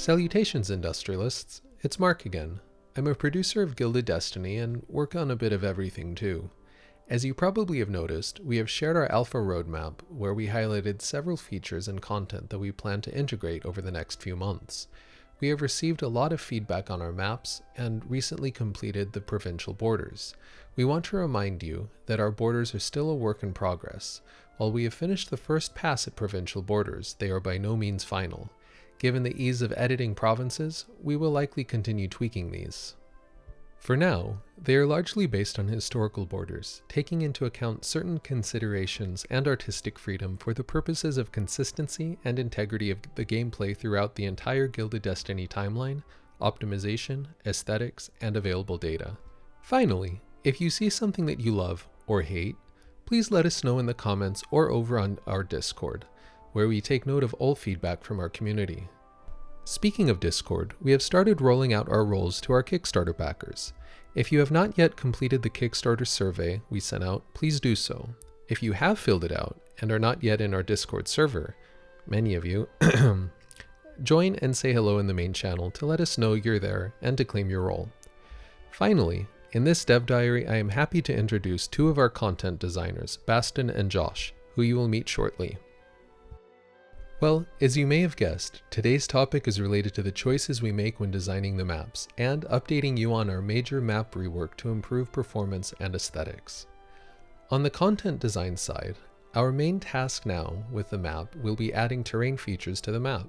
Salutations, industrialists. It's Marc again. I'm a producer of Gilded Destiny and work on a bit of everything too. As you probably have noticed, we have shared our alpha roadmap where we highlighted several features and content that we plan to integrate over the next few months. We have received a lot of feedback on our maps and recently completed the provincial borders. We want to remind you that our borders are still a work in progress. While we have finished the first pass at provincial borders, they are by no means final. Given the ease of editing provinces, we will likely continue tweaking these. For now, they are largely based on historical borders, taking into account certain considerations and artistic freedom for the purposes of consistency and integrity of the gameplay throughout the entire Gilded Destiny timeline, optimization, aesthetics, and available data. Finally, if you see something that you love or hate, please let us know in the comments or over on our Discord, where we take note of all feedback from our community. Speaking of Discord, we have started rolling out our roles to our Kickstarter backers. If you have not yet completed the Kickstarter survey we sent out, please do so. If you have filled it out and are not yet in our Discord server, many of you, join and say hello in the main channel to let us know you're there and to claim your role. Finally, in this dev diary, I am happy to introduce two of our content designers, Basten and Josh, who you will meet shortly. Well, as you may have guessed, today's topic is related to the choices we make when designing the maps, and updating you on our major map rework to improve performance and aesthetics. On the content design side, our main task now with the map will be adding terrain features to the map.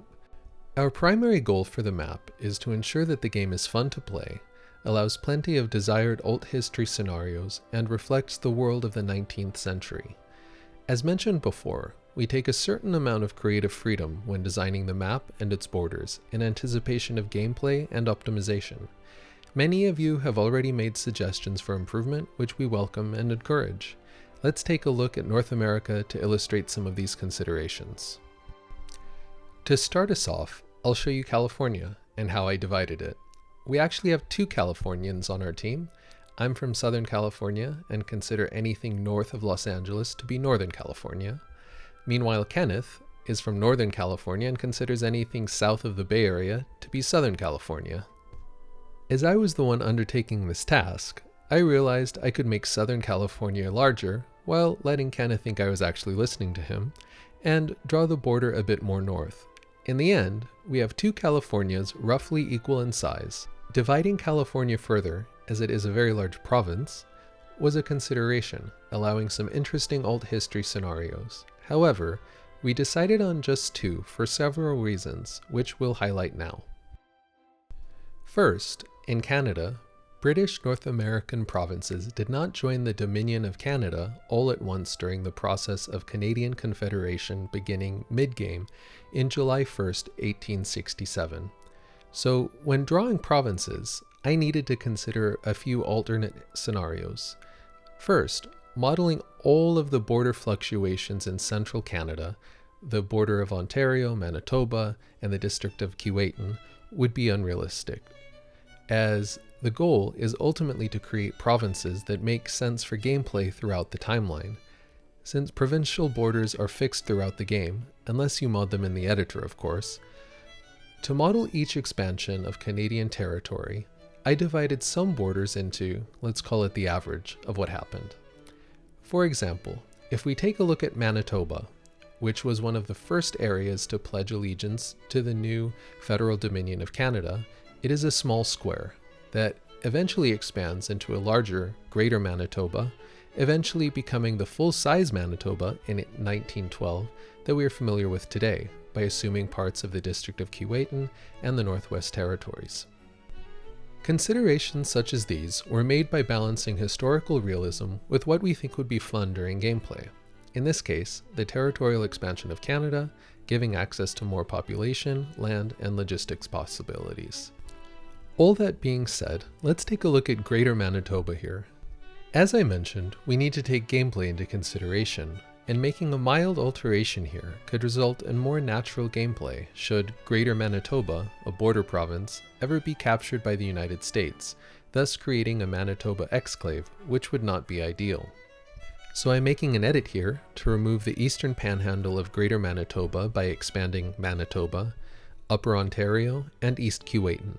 Our primary goal for the map is to ensure that the game is fun to play, allows plenty of desired alt history scenarios, and reflects the world of the 19th century. As mentioned before, we take a certain amount of creative freedom when designing the map and its borders in anticipation of gameplay and optimization. Many of you have already made suggestions for improvement, which we welcome and encourage. Let's take a look at North America to illustrate some of these considerations. To start us off, I'll show you California and how I divided it. We actually have two Californians on our team. I'm from Southern California and consider anything north of Los Angeles to be Northern California. Meanwhile, Kenneth is from Northern California and considers anything south of the Bay Area to be Southern California. As I was the one undertaking this task, I realized I could make Southern California larger while letting Kenneth think I was actually listening to him, and draw the border a bit more north. In the end, we have two Californias roughly equal in size. Dividing California further, as it is a very large province, was a consideration, allowing some interesting alt history scenarios. However, we decided on just two for several reasons, which we'll highlight now. First, in Canada, British North American provinces did not join the Dominion of Canada all at once during the process of Canadian Confederation beginning mid-game in July 1st, 1867. So, when drawing provinces, I needed to consider a few alternate scenarios. First, modeling all of the border fluctuations in central Canada, the border of Ontario, Manitoba, and the district of Keewatin, would be unrealistic, as the goal is ultimately to create provinces that make sense for gameplay throughout the timeline. Since provincial borders are fixed throughout the game, unless you mod them in the editor of course, to model each expansion of Canadian territory, I divided some borders into, let's call it the average of what happened. For example, if we take a look at Manitoba, which was one of the first areas to pledge allegiance to the new Federal Dominion of Canada, it is a small square that eventually expands into a larger Greater Manitoba, eventually becoming the full-size Manitoba in 1912 that we are familiar with today, by assuming parts of the District of Keewatin and the Northwest Territories. Considerations such as these were made by balancing historical realism with what we think would be fun during gameplay. In this case, the territorial expansion of Canada, giving access to more population, land, and logistics possibilities. All that being said, let's take a look at Greater Manitoba here. As I mentioned, we need to take gameplay into consideration, and making a mild alteration here could result in more natural gameplay should Greater Manitoba, a border province, ever be captured by the United States, thus creating a Manitoba exclave, which would not be ideal. So I'm making an edit here to remove the eastern panhandle of Greater Manitoba by expanding Manitoba, Upper Ontario, and East Kuwaitan.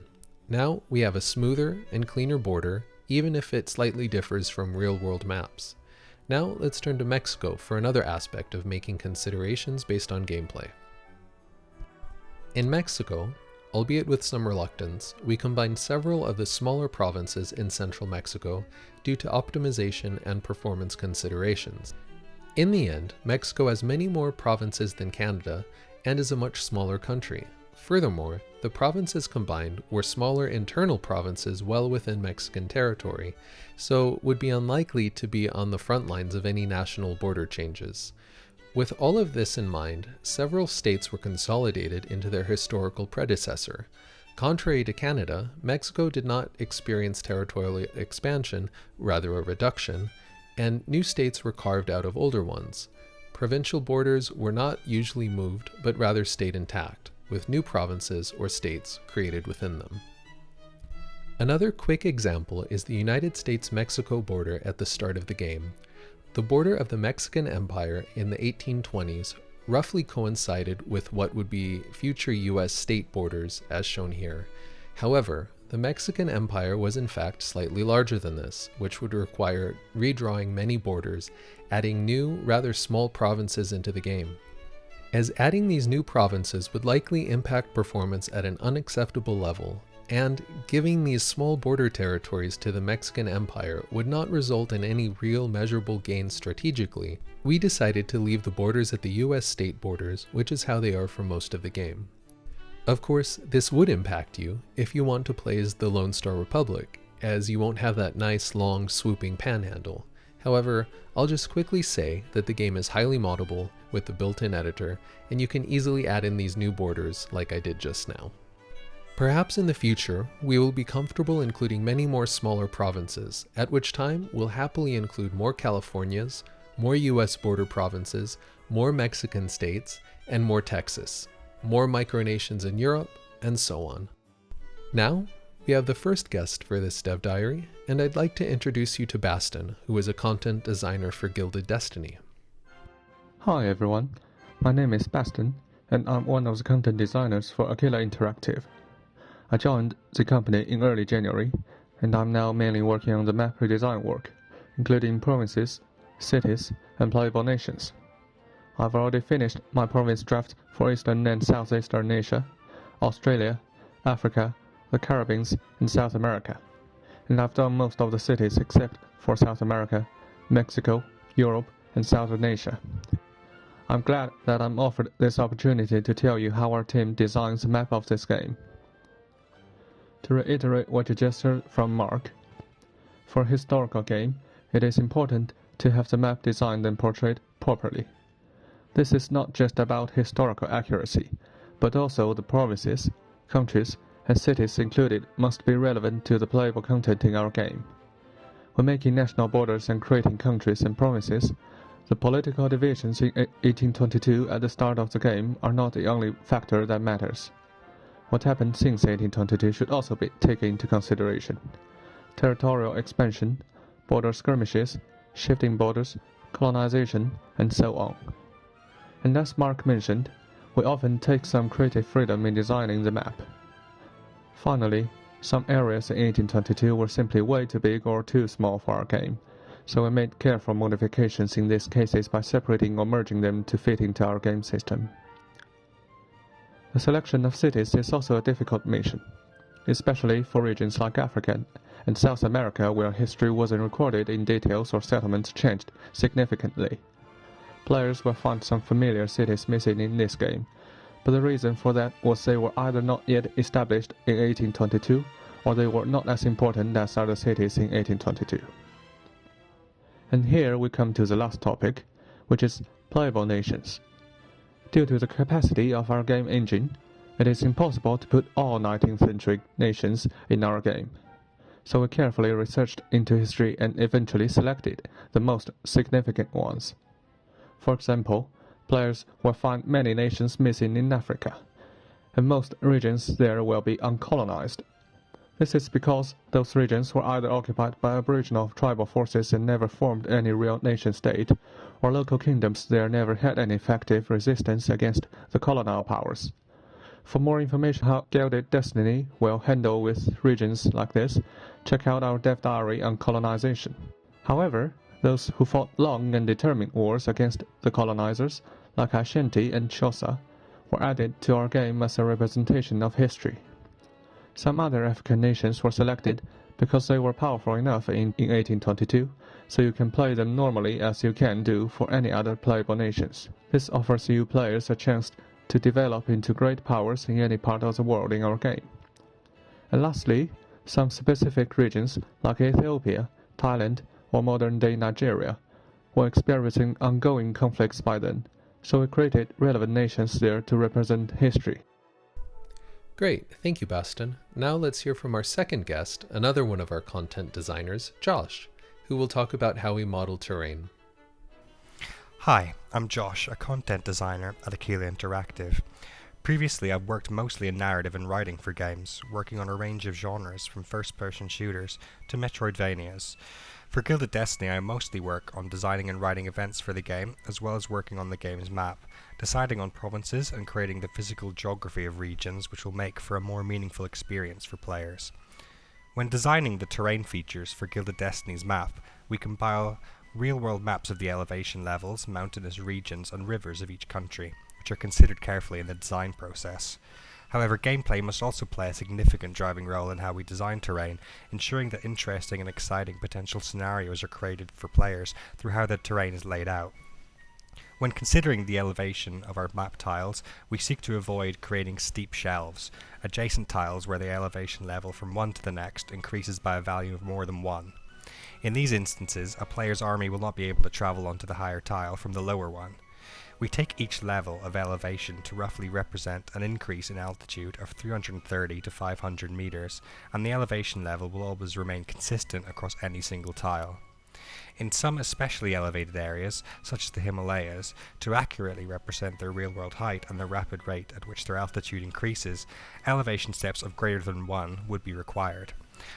Now we have a smoother and cleaner border, even if it slightly differs from real-world maps. Now let's turn to Mexico for another aspect of making considerations based on gameplay. In Mexico, albeit with some reluctance, we combined several of the smaller provinces in central Mexico due to optimization and performance considerations. In the end, Mexico has many more provinces than Canada and is a much smaller country. Furthermore, the provinces combined were smaller internal provinces well within Mexican territory, so would be unlikely to be on the front lines of any national border changes. With all of this in mind, several states were consolidated into their historical predecessor. Contrary to Canada, Mexico did not experience territorial expansion, rather a reduction, and new states were carved out of older ones. Provincial borders were not usually moved, but rather stayed intact, with new provinces or states created within them. Another quick example is the United States-Mexico border at the start of the game. The border of the Mexican Empire in the 1820s roughly coincided with what would be future US state borders, as shown here. However, the Mexican Empire was in fact slightly larger than this, which would require redrawing many borders, adding new, rather small provinces into the game. As adding these new provinces would likely impact performance at an unacceptable level, and giving these small border territories to the Mexican Empire would not result in any real measurable gains strategically, we decided to leave the borders at the US state borders, which is how they are for most of the game. Of course, this would impact you if you want to play as the Lone Star Republic, as you won't have that nice long swooping panhandle. However, I'll just quickly say that the game is highly moddable with the built-in editor, and you can easily add in these new borders like I did just now. Perhaps in the future, we will be comfortable including many more smaller provinces, at which time we'll happily include more Californias, more US border provinces, more Mexican states, and more Texas, more micronations in Europe, and so on. Now, we have the first guest for this dev diary, and I'd like to introduce you to Basten, who is a content designer for Gilded Destiny. Hi everyone, my name is Basten, and I'm one of the content designers for Aquila Interactive. I joined the company in early January, and I'm now mainly working on the map redesign work, including provinces, cities, and playable nations. I've already finished my province draft for Eastern and Southeastern Asia, Australia, Africa, the Caribbean, and South America, and I've done most of the cities except for South America, Mexico, Europe, and Southern Asia. I'm glad that I'm offered this opportunity to tell you how our team designs the map of this game. To reiterate what you just heard from Marc, for a historical game, it is important to have the map designed and portrayed properly. This is not just about historical accuracy, but also the provinces, countries, and cities included must be relevant to the playable content in our game. When making national borders and creating countries and provinces, the political divisions in 1822 at the start of the game are not the only factor that matters. What happened since 1822 should also be taken into consideration. Territorial expansion, border skirmishes, shifting borders, colonization, and so on. And as Marc mentioned, we often take some creative freedom in designing the map. Finally, some areas in 1822 were simply way too big or too small for our game, so we made careful modifications in these cases by separating or merging them to fit into our game system. The selection of cities is also a difficult mission, especially for regions like Africa and South America where history wasn't recorded in details or settlements changed significantly. Players will find some familiar cities missing in this game, but the reason for that was they were either not yet established in 1822 or they were not as important as other cities in 1822. And here we come to the last topic, which is playable nations. Due to the capacity of our game engine, it is impossible to put all 19th century nations in our game. So we carefully researched into history and eventually selected the most significant ones. For example, players will find many nations missing in Africa, and most regions there will be uncolonized. This is because those regions were either occupied by Aboriginal tribal forces and never formed any real nation-state, or local kingdoms there never had any effective resistance against the colonial powers. For more information how Gilded Destiny will handle with regions like this, check out our dev diary on colonization. However, those who fought long and determined wars against the colonizers, like Ashanti and Xhosa, were added to our game as a representation of history. Some other African nations were selected because they were powerful enough in 1822, so you can play them normally as you can do for any other playable nations. This offers you players a chance to develop into great powers in any part of the world in our game. And lastly, some specific regions like Ethiopia, Thailand, or modern-day Nigeria were experiencing ongoing conflicts by then, so we created relevant nations there to represent history. Great, thank you, Basten. Now let's hear from our second guest, another one of our content designers, Josh, who will talk about how we model terrain. Hi, I'm Josh, a content designer at Aquila Interactive. Previously, I've worked mostly in narrative and writing for games, working on a range of genres from first-person shooters to Metroidvanias. For Gilded Destiny, I mostly work on designing and writing events for the game, as well as working on the game's map, deciding on provinces and creating the physical geography of regions which will make for a more meaningful experience for players. When designing the terrain features for Gilded Destiny's map, we compile real-world maps of the elevation levels, mountainous regions, and rivers of each country, which are considered carefully in the design process. However, gameplay must also play a significant driving role in how we design terrain, ensuring that interesting and exciting potential scenarios are created for players through how the terrain is laid out. When considering the elevation of our map tiles, we seek to avoid creating steep shelves, adjacent tiles where the elevation level from one to the next increases by a value of more than 1. In these instances, a player's army will not be able to travel onto the higher tile from the lower one. We take each level of elevation to roughly represent an increase in altitude of 330 to 500 meters, and the elevation level will always remain consistent across any single tile. In some especially elevated areas, such as the Himalayas, to accurately represent their real-world height and the rapid rate at which their altitude increases, elevation steps of greater than 1 would be required.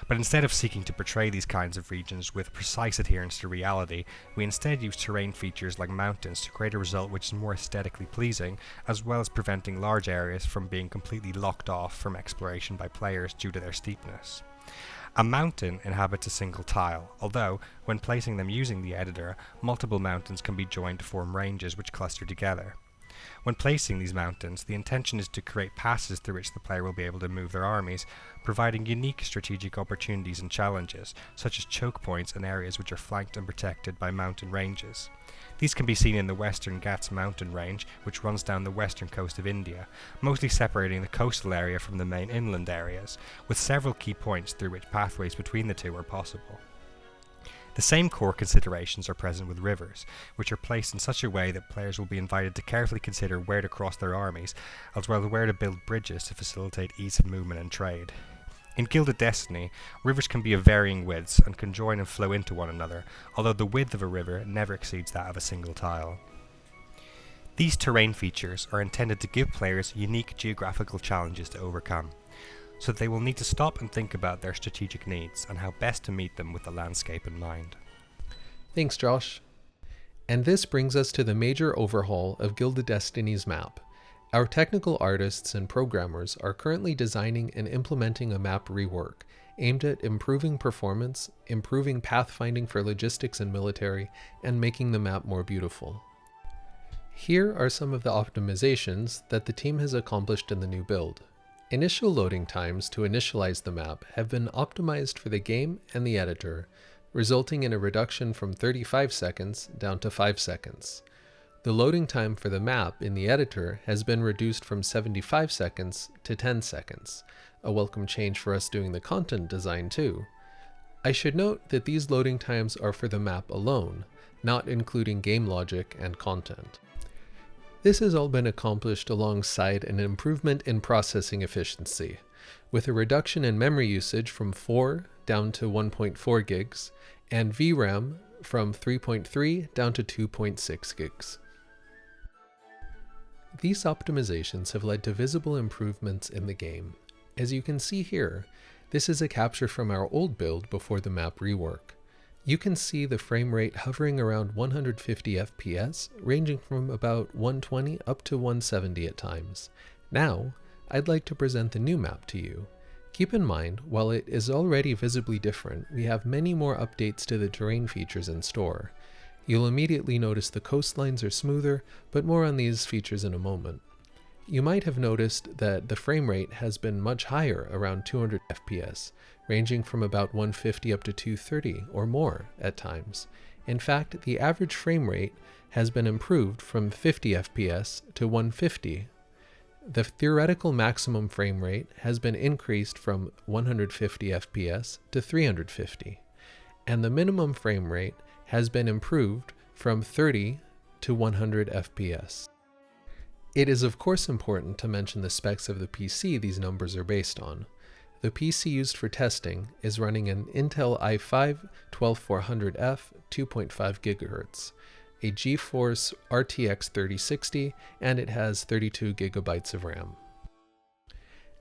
But instead of seeking to portray these kinds of regions with precise adherence to reality, we instead use terrain features like mountains to create a result which is more aesthetically pleasing, as well as preventing large areas from being completely locked off from exploration by players due to their steepness. A mountain inhabits a single tile, although, when placing them using the editor, multiple mountains can be joined to form ranges which cluster together. When placing these mountains, the intention is to create passes through which the player will be able to move their armies, providing unique strategic opportunities and challenges, such as choke points in areas which are flanked and protected by mountain ranges. These can be seen in the Western Ghats mountain range, which runs down the western coast of India, mostly separating the coastal area from the main inland areas, with several key points through which pathways between the two are possible. The same core considerations are present with rivers, which are placed in such a way that players will be invited to carefully consider where to cross their armies, as well as where to build bridges to facilitate ease of movement and trade. In Gilded Destiny, rivers can be of varying widths and can join and flow into one another, although the width of a river never exceeds that of a single tile. These terrain features are intended to give players unique geographical challenges to overcome, so they will need to stop and think about their strategic needs and how best to meet them with the landscape in mind. Thanks, Josh. And this brings us to the major overhaul of Gilded Destiny's map. Our technical artists and programmers are currently designing and implementing a map rework aimed at improving performance, improving pathfinding for logistics and military, and making the map more beautiful. Here are some of the optimizations that the team has accomplished in the new build. Initial loading times to initialize the map have been optimized for the game and the editor, resulting in a reduction from 35 seconds down to 5 seconds. The loading time for the map in the editor has been reduced from 75 seconds to 10 seconds, a welcome change for us doing the content design too. I should note that these loading times are for the map alone, not including game logic and content. This has all been accomplished alongside an improvement in processing efficiency, with a reduction in memory usage from 4 down to 1.4 gigs, and VRAM from 3.3 down to 2.6 gigs. These optimizations have led to visible improvements in the game. As you can see here, this is a capture from our old build before the map rework. You can see the frame rate hovering around 150 FPS, ranging from about 120 up to 170 at times. Now, I'd like to present the new map to you. Keep in mind, while it is already visibly different, we have many more updates to the terrain features in store. You'll immediately notice the coastlines are smoother, but more on these features in a moment. You might have noticed that the frame rate has been much higher, around 200 FPS, ranging from about 150 up to 230 or more at times. In fact, the average frame rate has been improved from 50 FPS to 150. The theoretical maximum frame rate has been increased from 150 FPS to 350, and the minimum frame rate has been improved from 30 to 100 FPS. It is of course important to mention the specs of the PC these numbers are based on. The PC used for testing is running an Intel i5-12400F 2.5 GHz, a GeForce RTX 3060, and it has 32 GB of RAM.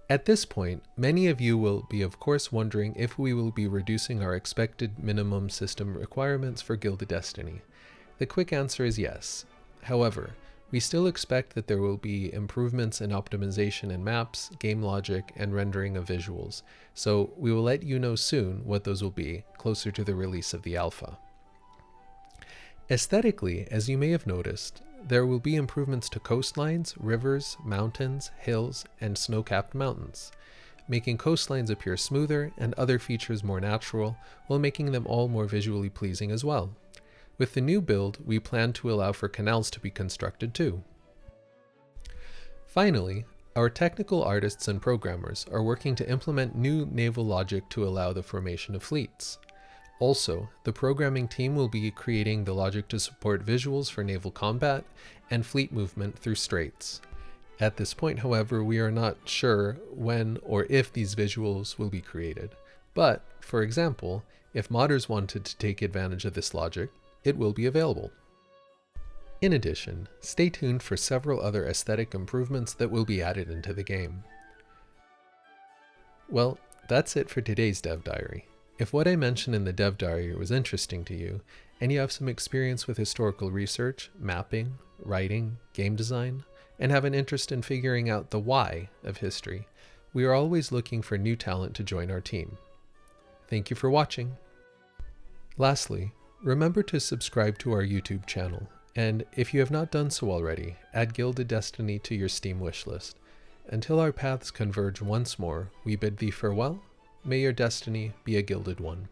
At this point, many of you will be of course wondering if we will be reducing our expected minimum system requirements for Gilded Destiny. The quick answer is yes. However, we still expect that there will be improvements in optimization in maps, game logic, and rendering of visuals, so we will let you know soon what those will be, closer to the release of the alpha. Aesthetically, as you may have noticed, there will be improvements to coastlines, rivers, mountains, hills, and snow-capped mountains, making coastlines appear smoother and other features more natural, while making them all more visually pleasing as well. With the new build, we plan to allow for canals to be constructed too. Finally, our technical artists and programmers are working to implement new naval logic to allow the formation of fleets. Also, the programming team will be creating the logic to support visuals for naval combat and fleet movement through straits. At this point, however, we are not sure when or if these visuals will be created. But, for example, if modders wanted to take advantage of this logic, it will be available. In addition, stay tuned for several other aesthetic improvements that will be added into the game. Well, that's it for today's Dev Diary. If what I mentioned in the Dev Diary was interesting to you, and you have some experience with historical research, mapping, writing, game design, and have an interest in figuring out the why of history, we are always looking for new talent to join our team. Thank you for watching. Lastly, remember to subscribe to our YouTube channel, and if you have not done so already, add Gilded Destiny to your Steam wishlist. Until our paths converge once more, we bid thee farewell. May your destiny be a gilded one.